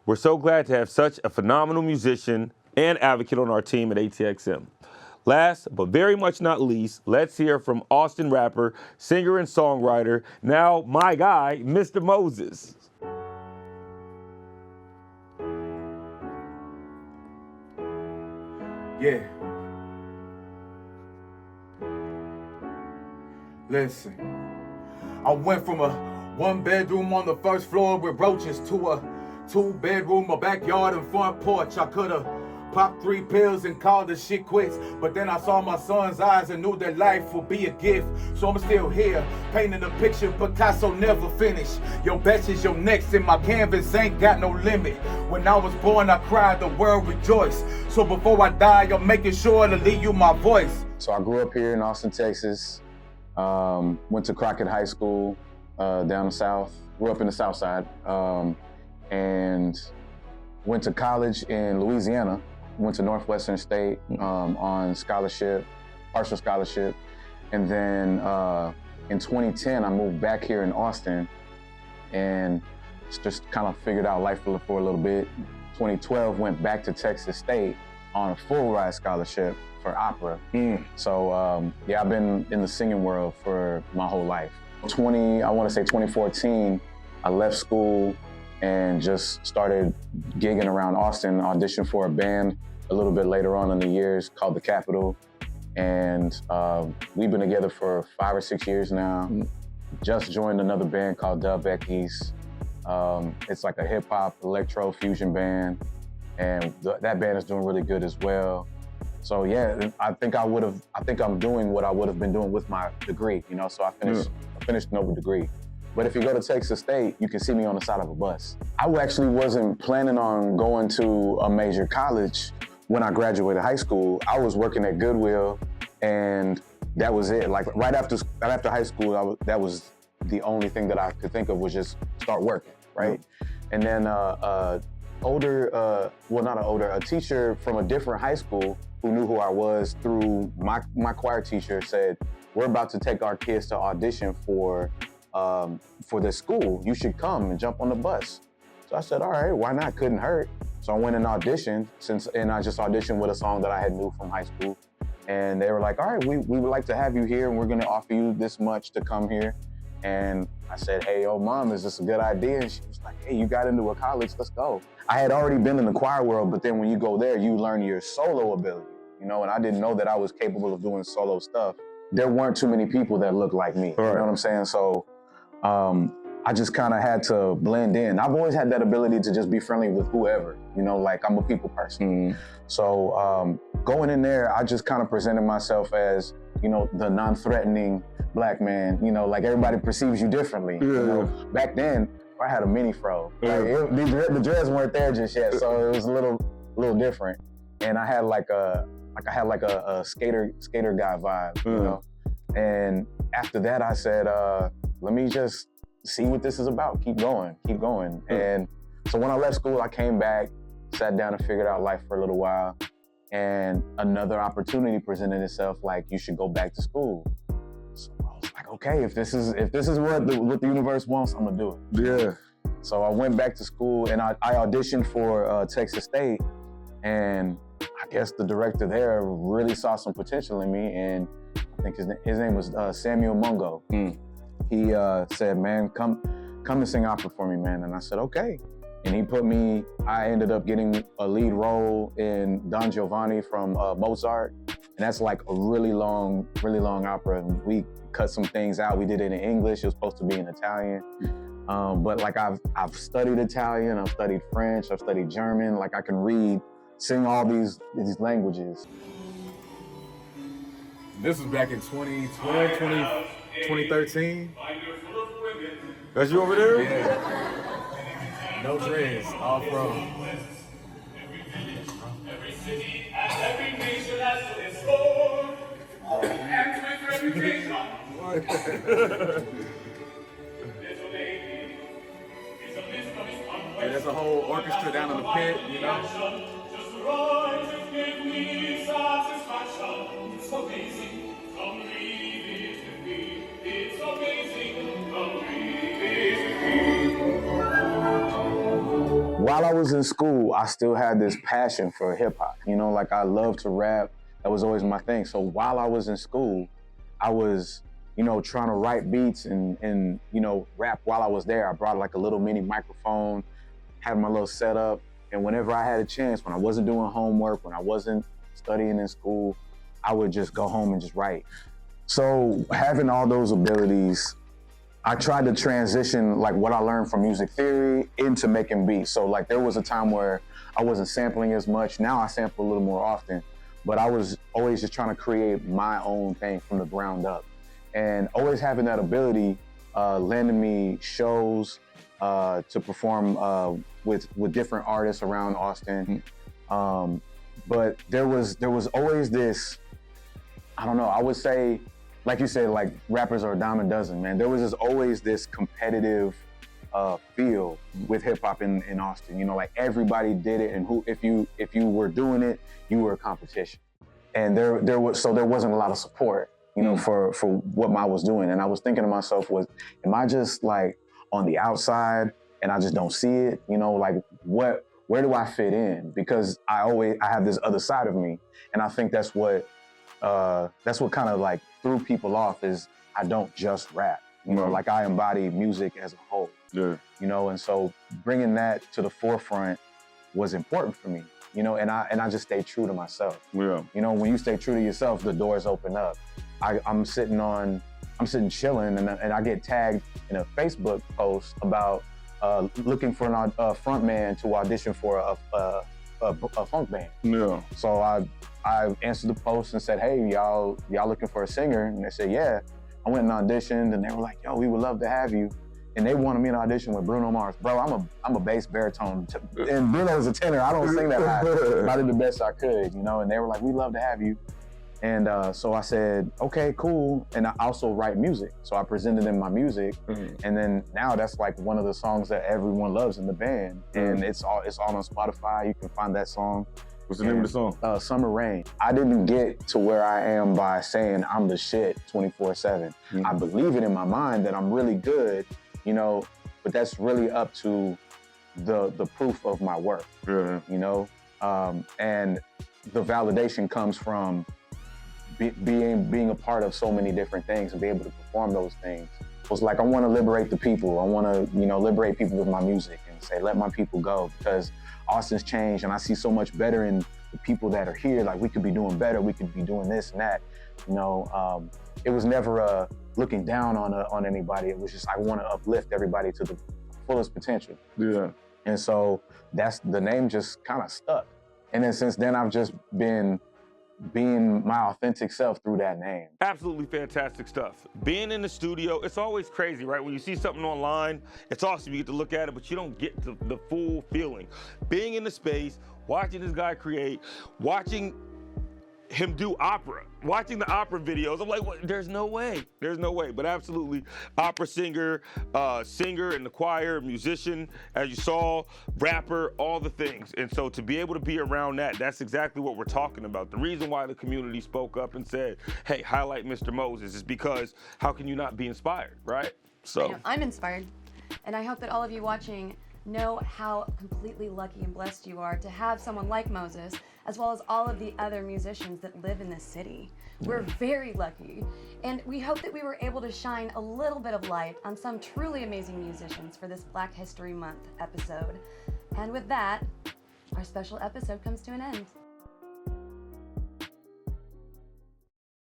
We're so glad to have such a phenomenal musician and advocate on our team at ATXM. Last, but very much not least, let's hear from Austin rapper, singer, and songwriter, now my guy, Mr. Moses. Yeah. Listen, I went from a 1-bedroom on the first floor with roaches to a 2-bedroom, a backyard and front porch. I could've popped 3 pills and called the shit quits, but then I saw my son's eyes and knew that life would be a gift. So I'm still here, painting a picture Picasso never finished. Your best is your next, and my canvas ain't got no limit. When I was born, I cried, the world rejoiced. So before I die, I'm making sure to leave you my voice. So I grew up here in Austin, Texas. Went to Crockett High School down the south. Grew up in the south side. And went to college in Louisiana. Went to Northwestern State on scholarship, partial scholarship. And then in 2010, I moved back here in Austin and just kind of figured out life for a little bit. 2012, went back to Texas State on a full ride scholarship for opera. So yeah, I've been in the singing world for my whole life. I want to say 2014, I left school and just started gigging around Austin, auditioned for a band a little bit later on in the years called The Capitol. And we've been together for 5 or 6 years now. Just joined another band called Dub Becky's. It's like a hip hop electro fusion band. And that band is doing really good as well. So yeah, I think I'm doing what I would have been doing with my degree, you know, so I finished another degree. But if you go to Texas State, you can see me on the side of a bus. I actually wasn't planning on going to a major college when I graduated high school. I was working at Goodwill, and that was it. Like right after high school, that was the only thing that I could think of was just start working, right? And then a teacher from a different high school who knew who I was through my choir teacher said, "We're about to take our kids to audition for this school. You should come and jump on the bus." So I said, all right, why not? Couldn't hurt. So I went and auditioned, and I just auditioned with a song that I had knew from high school. And they were like, all right, we would like to have you here, and we're gonna offer you this much to come here. And I said, hey, yo, Mom, is this a good idea? And she was like, hey, you got into a college, let's go. I had already been in the choir world, but then when you go there, you learn your solo ability, you know, and I didn't know that I was capable of doing solo stuff. There weren't too many people that looked like me, you know what I'm saying? So I just kind of had to blend in. I've always had that ability to just be friendly with whoever, you know, like I'm a people person. So going in there, I just kind of presented myself as, you know, the non-threatening Black man, you know, like everybody perceives you differently. You know, back then, I had a mini fro. Like the dreads weren't there just yet, so it was a little different. And I had like a skater guy vibe, you know. And after that, I said, let me just see what this is about. Keep going. And so when I left school, I came back, sat down and figured out life for a little while. And another opportunity presented itself, like you should go back to school. So I was like, okay, if this is what the universe wants, I'm gonna do it. Yeah. So I went back to school and I auditioned for Texas State, and I guess the director there really saw some potential in me, and I think his name was Samuel Mungo. He said, man, come and sing opera for me, man. And I said, okay. And I ended up getting a lead role in Don Giovanni from Mozart. And that's like a really long opera. And we cut some things out. We did it in English. It was supposed to be in Italian. But like I've studied Italian, I've studied French, I've studied German. Like I can sing all these languages. This was back in 2012, 2013. That's you over there? Yeah. No dreads, all pro. Every city and every nation has its own. And with reputation. And there's a whole orchestra down in the pit, you know. Just rise and give me satisfaction. It's amazing. Come read it with me. It's amazing. Come read it with me. while I was in school, I still had this passion for hip hop. You know, like I love to rap. That was always my thing. So while I was in school, I was, you know, trying to write beats and you know, rap while I was there. I brought like a little mini microphone, had my little setup. And whenever I had a chance, when I wasn't doing homework, when I wasn't studying in school, I would just go home and just write. So having all those abilities, I tried to transition like what I learned from music theory into making beats. So like there was a time where I wasn't sampling as much. Now I sample a little more often, but I was always just trying to create my own thing from the ground up. And always having that ability landed me shows to perform with different artists around Austin. But there was always this, I don't know, I would say, like you said, like rappers are a dime a dozen, man. There was always this competitive feel with hip hop in Austin. You know, like everybody did it, and if you were doing it, you were a competition. And there wasn't a lot of support, you know, for what I was doing. And I was thinking to myself, am I just like on the outside and I just don't see it? You know, like where do I fit in? Because I have this other side of me, and I think that's what kind of like threw people off is I don't just rap. You know, like I embody music as a whole. Yeah. You know, and so bringing that to the forefront was important for me. You know, and I just stayed true to myself. Yeah. You know, when you stay true to yourself, the doors open up. I'm sitting chilling, and I get tagged in a Facebook post about looking for a front man to audition for a funk band. Yeah. So I answered the post and said, hey, y'all looking for a singer? And they said, yeah. I went and auditioned, and they were like, yo, we would love to have you. And they wanted me to audition with Bruno Mars. Bro, I'm a bass baritone, and Bruno's a tenor. I don't sing that high, but I did the best I could, you know. And they were like, we'd love to have you. And so I said, okay, cool. And I also write music. So I presented them my music. And then now that's like one of the songs that everyone loves in the band. And it's all on Spotify. You can find that song. What's the name of the song? Summer Rain. I didn't get to where I am by saying I'm the shit 24/7. I believe it in my mind that I'm really good, you know, but that's really up to the proof of my work, you know? And the validation comes from being a part of so many different things and be able to perform those things. It was like, I want to liberate the people. I want to, you know, liberate people with my music and say, let my people go, because Austin's changed and I see so much better in the people that are here. Like, we could be doing better. We could be doing this and that. You know, it was never looking down on anybody. It was just, I want to uplift everybody to the fullest potential. Yeah. And so the name just kind of stuck. And then since then, I've just been being my authentic self through that name. Absolutely fantastic stuff. Being in the studio, it's always crazy, right? When you see something online, it's awesome, you get to look at it, but you don't get the full feeling. Being in the space, watching this guy create, watching him do opera, watching the opera videos, I'm like, what? There's no way. But absolutely, opera singer, singer in the choir, musician, as you saw, rapper, all the things. And so to be able to be around that's exactly what we're talking about. The reason why the community spoke up and said, hey, highlight Mr. Moses, is because how can you not be inspired, right? So I'm inspired, and I hope that all of you watching know how completely lucky and blessed you are to have someone like Moses, as well as all of the other musicians that live in this city. We're very lucky, and we hope that we were able to shine a little bit of light on some truly amazing musicians for this Black History Month episode. And with that, our special episode comes to an end.